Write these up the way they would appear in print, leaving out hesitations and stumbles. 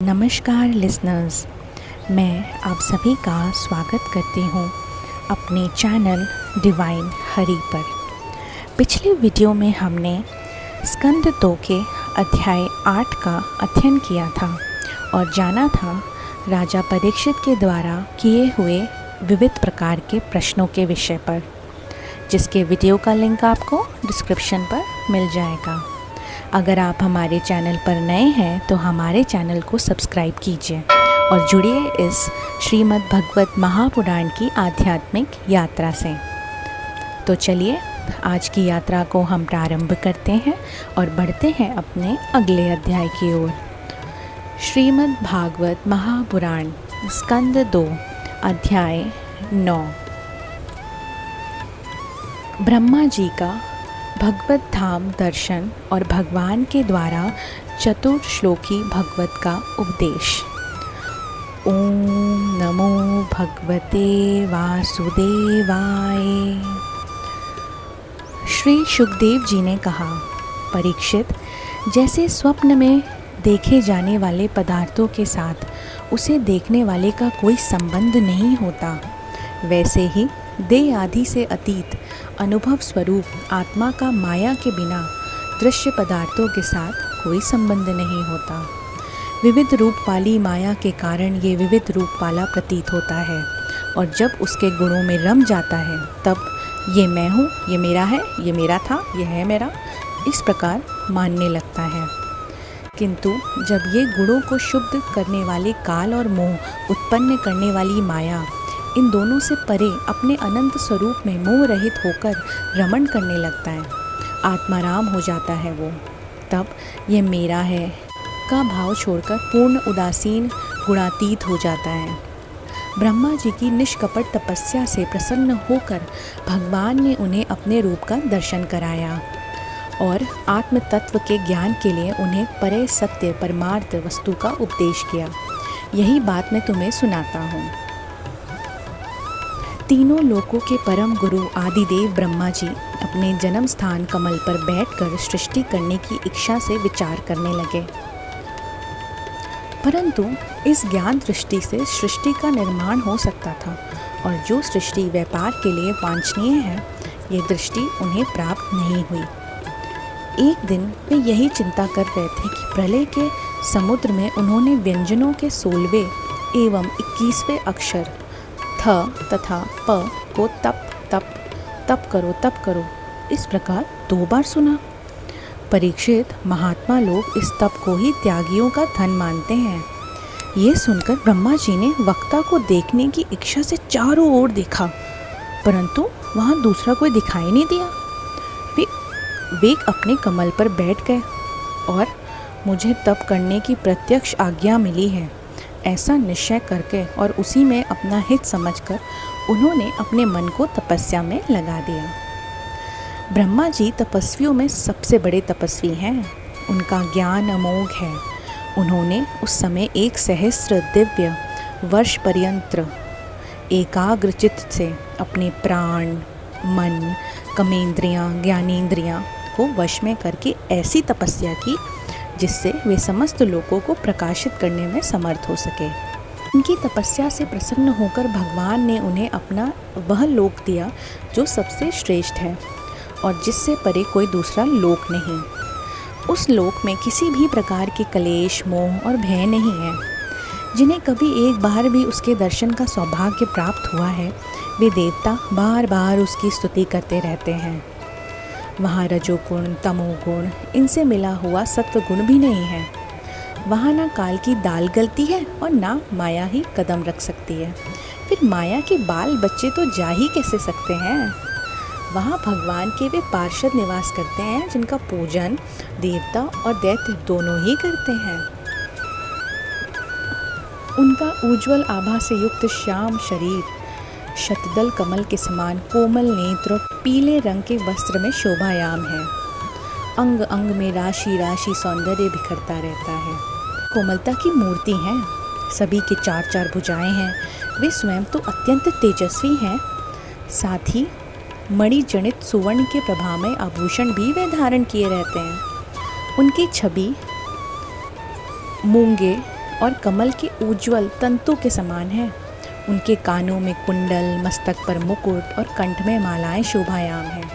नमस्कार लिसनर्स, मैं आप सभी का स्वागत करती हूँ अपने चैनल डिवाइन हरि पर। पिछले वीडियो में हमने स्कंद 2 के अध्याय 8 का अध्ययन किया था और जाना था राजा परीक्षित के द्वारा किए हुए विविध प्रकार के प्रश्नों के विषय पर, जिसके वीडियो का लिंक आपको डिस्क्रिप्शन पर मिल जाएगा। अगर आप हमारे चैनल पर नए हैं तो हमारे चैनल को सब्सक्राइब कीजिए और जुड़िए इस श्रीमद् भगवत महापुराण की आध्यात्मिक यात्रा से। तो चलिए आज की यात्रा को हम प्रारंभ करते हैं और बढ़ते हैं अपने अगले अध्याय की ओर। श्रीमद् भागवत महापुराण स्कंद 2 अध्याय 9। ब्रह्मा जी का भगवत धाम दर्शन और भगवान के द्वारा चतुर्श्लोकी भगवत का उपदेश। ओम नमो भगवते वासुदेवाय। श्री सुखदेव जी ने कहा, परीक्षित, जैसे स्वप्न में देखे जाने वाले पदार्थों के साथ उसे देखने वाले का कोई संबंध नहीं होता, वैसे ही देह आदि से अतीत अनुभव स्वरूप आत्मा का माया के बिना दृश्य पदार्थों के साथ कोई संबंध नहीं होता। विविध रूप वाली माया के कारण ये विविध रूप वाला प्रतीत होता है और जब उसके गुणों में रम जाता है तब ये मैं हूँ, ये मेरा है, ये मेरा था, ये है मेरा, इस प्रकार मानने लगता है। किंतु जब ये गुणों को शुद्ध करने वाले काल और मोह उत्पन्न करने वाली माया इन दोनों से परे अपने अनंत स्वरूप में मोह रहित होकर रमण करने लगता है, आत्माराम हो जाता है वो, तब ये मेरा है का भाव छोड़कर पूर्ण उदासीन गुणातीत हो जाता है। ब्रह्मा जी की निष्कपट तपस्या से प्रसन्न होकर भगवान ने उन्हें अपने रूप का दर्शन कराया और आत्म तत्व के ज्ञान के लिए उन्हें परे सत्य परमार्थ वस्तु का उपदेश किया। यही बात मैं तुम्हें सुनाता हूँ। तीनों लोकों के परम गुरु आदिदेव ब्रह्मा जी अपने जन्म स्थान कमल पर बैठकर सृष्टि करने की इच्छा से विचार करने लगे, परंतु इस ज्ञान दृष्टि से सृष्टि का निर्माण हो सकता था और जो सृष्टि व्यापार के लिए वांछनीय है, ये दृष्टि उन्हें प्राप्त नहीं हुई। एक दिन वे यही चिंता कर रहे थे कि प्रलय के समुद्र में उन्होंने व्यंजनों के 16वें एवं 21वें अक्षर थ तथा प को तप करो इस प्रकार 2 बार सुना। परीक्षित, महात्मा लोग इस तप को ही त्यागियों का धन मानते हैं। ये सुनकर ब्रह्मा जी ने वक्ता को देखने की इच्छा से चारों ओर देखा, परंतु वहाँ दूसरा कोई दिखाई नहीं दिया। वे अपने कमल पर बैठ गए और मुझे तप करने की प्रत्यक्ष आज्ञा मिली है, ऐसा निश्चय करके और उसी में अपना हित समझकर उन्होंने अपने मन को तपस्या में लगा दिया। ब्रह्मा जी तपस्वियों में सबसे बड़े तपस्वी हैं, उनका ज्ञान अमोघ है। उन्होंने उस समय 1 सहस्त्र दिव्य वर्ष पर्यंत एकाग्र चित्त से अपने प्राण, मन, कर्मेंद्रियां, ज्ञानेंद्रियां को वश में करके ऐसी तपस्या की जिससे वे समस्त लोगों को प्रकाशित करने में समर्थ हो सके। उनकी तपस्या से प्रसन्न होकर भगवान ने उन्हें अपना वह लोक दिया जो सबसे श्रेष्ठ है और जिससे परे कोई दूसरा लोक नहीं। उस लोक में किसी भी प्रकार के कलेश, मोह और भय नहीं है। जिन्हें कभी एक बार भी उसके दर्शन का सौभाग्य प्राप्त हुआ है, वे देवता बार बार उसकी स्तुति करते रहते हैं। वहाँ रजोगुण, तमोगुण, इनसे मिला हुआ सत्व गुण भी नहीं है। वहाँ ना काल की दाल गलती है और ना माया ही कदम रख सकती है। फिर माया के बाल बच्चे तो जा ही कैसे सकते हैं। वहाँ भगवान के वे पार्षद निवास करते हैं जिनका पूजन देवता और दैत्य दोनों ही करते हैं। उनका उज्ज्वल आभा से युक्त श्याम शरीर, शतदल कमल के समान कोमल नेत्र और पीले रंग के वस्त्र में शोभायाम है। अंग अंग में राशि राशि सौंदर्य बिखरता रहता है। कोमलता की मूर्ति हैं, सभी के 4-4 भुजाएं हैं। वे स्वयं तो अत्यंत तेजस्वी हैं, साथ ही मणि जनित सुवर्ण के प्रभामय आभूषण भी वे धारण किए रहते हैं। उनकी छवि मूंगे और कमल के उज्ज्वल तंतु के समान है। उनके कानों में कुंडल, मस्तक पर मुकुट और कंठ में मालाएं शोभायाम हैं।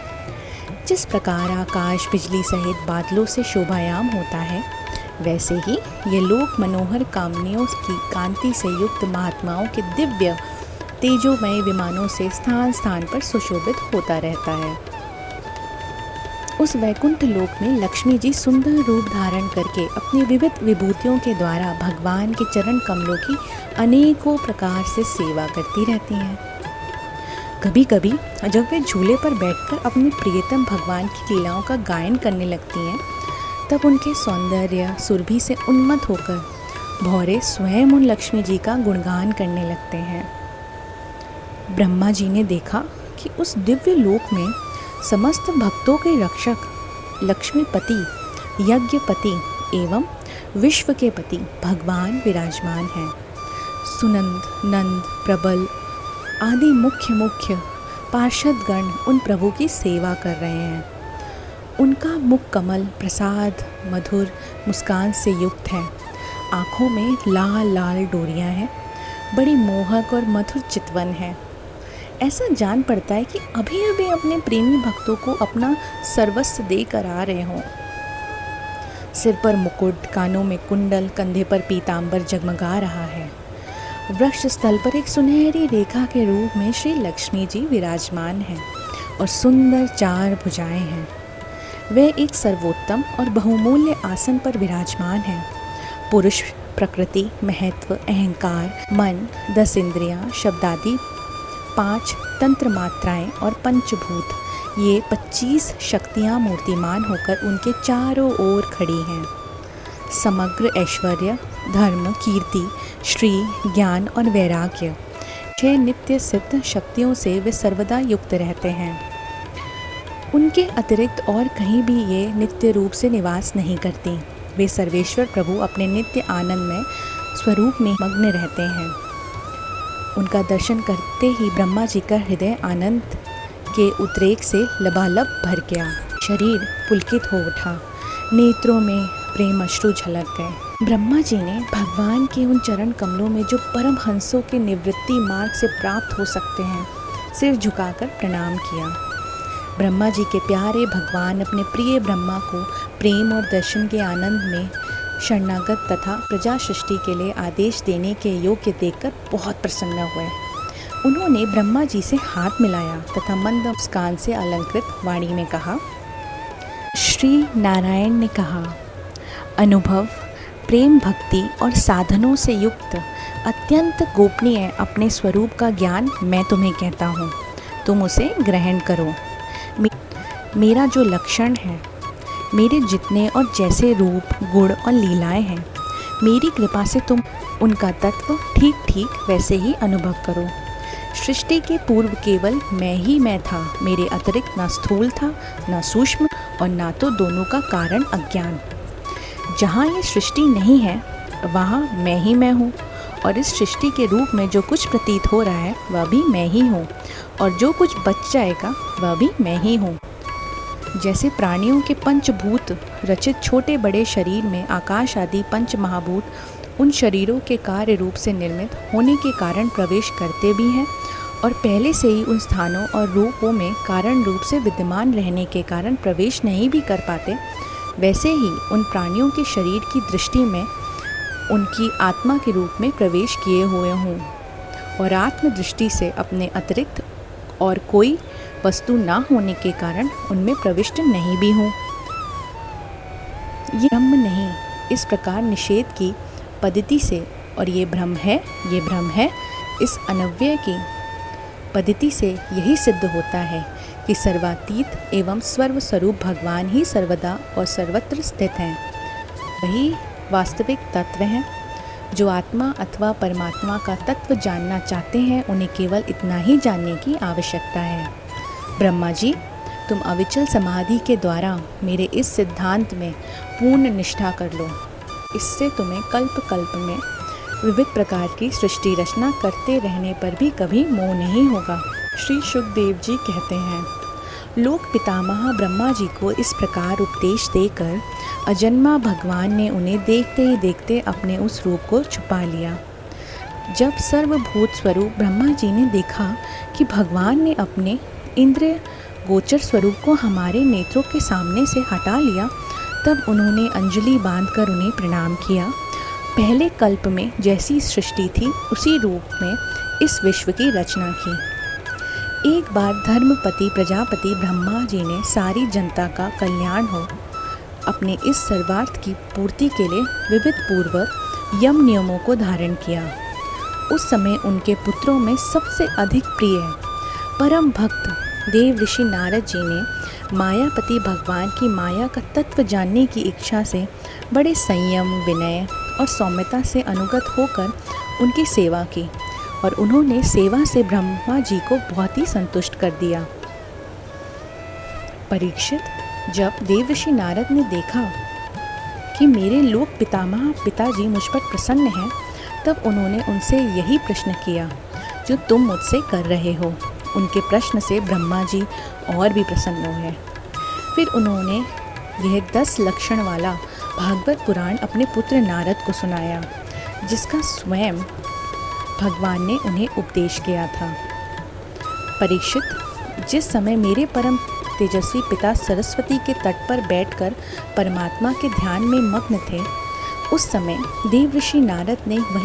जिस प्रकार आकाश बिजली सहित बादलों से शोभायाम होता है, वैसे ही ये लोक मनोहर कामनियों की कांति से युक्त महात्माओं के दिव्य तेजोमय विमानों से स्थान स्थान पर सुशोभित होता रहता है। उस वैकुंठ लोक में लक्ष्मी जी सुंदर रूप धारण करके अपनी विविध विभूतियों के द्वारा भगवान के चरण कमलों की अनेकों प्रकार से सेवा करती रहती हैं। कभी कभी जब वे झूले पर बैठकर अपने प्रियतम भगवान की लीलाओं का गायन करने लगती हैं, तब उनके सौंदर्य सुरभि से उन्मत्त होकर भौरे स्वयं उन लक्ष्मी जी का गुणगान करने लगते हैं। ब्रह्मा जी ने देखा कि उस दिव्य लोक में समस्त भक्तों के रक्षक लक्ष्मीपति, यज्ञपति एवं विश्व के पति भगवान विराजमान हैं। सुनंद, नंद, प्रबल आदि मुख्य मुख्य पार्षदगण उन प्रभु की सेवा कर रहे हैं। उनका मुख कमल प्रसाद मधुर मुस्कान से युक्त है। आँखों में लाल लाल डोरियां हैं। बड़ी मोहक और मधुर चितवन है। ऐसा जान पड़ता है कि अभी अभी अपने प्रेमी भक्तों को अपना सर्वस्व देकर आ रहे हों। सिर पर मुकुट, कानों में कुंडल, कंधे पर पीतांबर जगमगा रहा है। वृक्ष स्थल पर एक सुनहरी रेखा के रूप में श्री लक्ष्मी जी विराजमान हैं और सुंदर 4 भुजाएं हैं। वे एक सर्वोत्तम और बहुमूल्य आसन पर विराजमान हैं। पुरुष, प्रकृति, महत्व, अहंकार, मन, 10 इंद्रियां, शब्दादि 5 तंत्र मात्राएं और पंचभूत, ये 25 शक्तियां मूर्तिमान होकर उनके चारों ओर खड़ी हैं। समग्र ऐश्वर्य, धर्म, कीर्ति, श्री, ज्ञान और वैराग्य 6 नित्य सिद्ध शक्तियों से वे सर्वदा युक्त रहते हैं। उनके अतिरिक्त और कहीं भी ये नित्य रूप से निवास नहीं करती। वे सर्वेश्वर प्रभु अपने नित्य आनंद में स्वरूप में मग्न रहते हैं। उनका दर्शन करते ही ब्रह्मा जी का हृदय आनंद के उद्रेक से लबालब भर गया। शरीर पुलकित हो उठा। नेत्रों में प्रेम अश्रु झलक गए। ब्रह्मा जी ने भगवान के उन चरण कमलों में जो परम हंसों के निवृत्ति मार्ग से प्राप्त हो सकते हैं, सिर झुकाकर प्रणाम किया। ब्रह्मा जी के प्यारे भगवान अपने प्रिय ब्रह्मा को प्रेम और दर्शन के आनंद में शरणागत तथा प्रजा सृष्टि के लिए आदेश देने के योग्य देखकर बहुत प्रसन्न हुए। उन्होंने ब्रह्मा जी से हाथ मिलाया तथा मंद मुस्कान से अलंकृत वाणी में कहा। श्री नारायण ने कहा, अनुभव, प्रेम, भक्ति और साधनों से युक्त अत्यंत गोपनीय अपने स्वरूप का ज्ञान मैं तुम्हें कहता हूँ। तुम उसे ग्रहण करो। मेरा जो लक्षण है, मेरे जितने और जैसे रूप, गुण और लीलाएं हैं, मेरी कृपा से तुम उनका तत्व ठीक ठीक वैसे ही अनुभव करो। सृष्टि के पूर्व केवल मैं था। मेरे अतिरिक्त न स्थूल था, न सूक्ष्म और न तो दोनों का कारण अज्ञान। जहाँ ये सृष्टि नहीं है, वहाँ मैं हूँ और इस सृष्टि के रूप में जो कुछ प्रतीत हो रहा है वह भी मैं ही हूँ और जो कुछ बच जाएगा वह भी मैं ही हूँ। जैसे प्राणियों के पंचभूत रचित छोटे बड़े शरीर में आकाश आदि पंच महाभूत उन शरीरों के कार्य रूप से निर्मित होने के कारण प्रवेश करते भी हैं और पहले से ही उन स्थानों और रूपों में कारण रूप से विद्यमान रहने के कारण प्रवेश नहीं भी कर पाते, वैसे ही उन प्राणियों के शरीर की दृष्टि में उनकी आत्मा के रूप में प्रवेश किए हुए हों और आत्म दृष्टि से अपने अतिरिक्त और कोई वस्तु ना होने के कारण उनमें प्रविष्ट नहीं भी हूँ। ये ब्रह्म नहीं, इस प्रकार निषेध की पद्धति से, और ये भ्रम है, इस अनव्यय की पद्धति से यही सिद्ध होता है कि सर्वातीत एवं सर्वस्वरूप भगवान ही सर्वदा और सर्वत्र स्थित हैं। वही वास्तविक तत्व हैं। जो आत्मा अथवा परमात्मा का तत्व जानना चाहते हैं, उन्हें केवल इतना ही जानने की आवश्यकता है। ब्रह्मा जी, तुम अविचल समाधि के द्वारा मेरे इस सिद्धांत में पूर्ण निष्ठा कर लो। इससे तुम्हें कल्प कल्प में विविध प्रकार की सृष्टि रचना करते रहने पर भी कभी मोह नहीं होगा। श्री सुखदेव जी कहते हैं, लोक पितामह ब्रह्मा जी को इस प्रकार उपदेश देकर अजन्मा भगवान ने उन्हें देखते ही देखते अपने उस रूप को छुपा लिया। जब सर्वभूत स्वरूप ब्रह्मा जी ने देखा कि भगवान ने अपने इंद्रिय गोचर स्वरूप को हमारे नेत्रों के सामने से हटा लिया, तब उन्होंने अंजलि बांधकर उन्हें प्रणाम किया। पहले कल्प में जैसी सृष्टि थी उसी रूप में इस विश्व की रचना की। एक बार धर्मपति प्रजापति ब्रह्मा जी ने सारी जनता का कल्याण हो अपने इस सर्वार्थ की पूर्ति के लिए विविध पूर्वक यम नियमों को धारण किया। उस समय उनके पुत्रों में सबसे अधिक प्रिय परम भक्त देव ऋषि नारद जी ने मायापति भगवान की माया का तत्व जानने की इच्छा से बड़े संयम, विनय और सौम्यता से अनुगत होकर उनकी सेवा की और उन्होंने सेवा से ब्रह्मा जी को बहुत ही संतुष्ट कर दिया। परीक्षित, जब देवर्षि नारद ने देखा कि मेरे लोक पितामह पिताजी मुझ पर प्रसन्न हैं, तब उन्होंने उनसे यही प्रश्न किया जो तुम मुझसे कर रहे हो। उनके प्रश्न से ब्रह्मा जी और भी प्रसन्न हुए। फिर उन्होंने यह 10 लक्षण वाला भागवत पुराण अपने पुत्र नारद को सुनाया, जिसका स्वयं भगवान ने उन्हें उपदेश किया था। परीक्षित, जिस समय मेरे परम तेजस्वी पिता सरस्वती के तट पर बैठकर परमात्मा के ध्यान में मग्न थे, उस समय देवर्षि नारद ने वहीं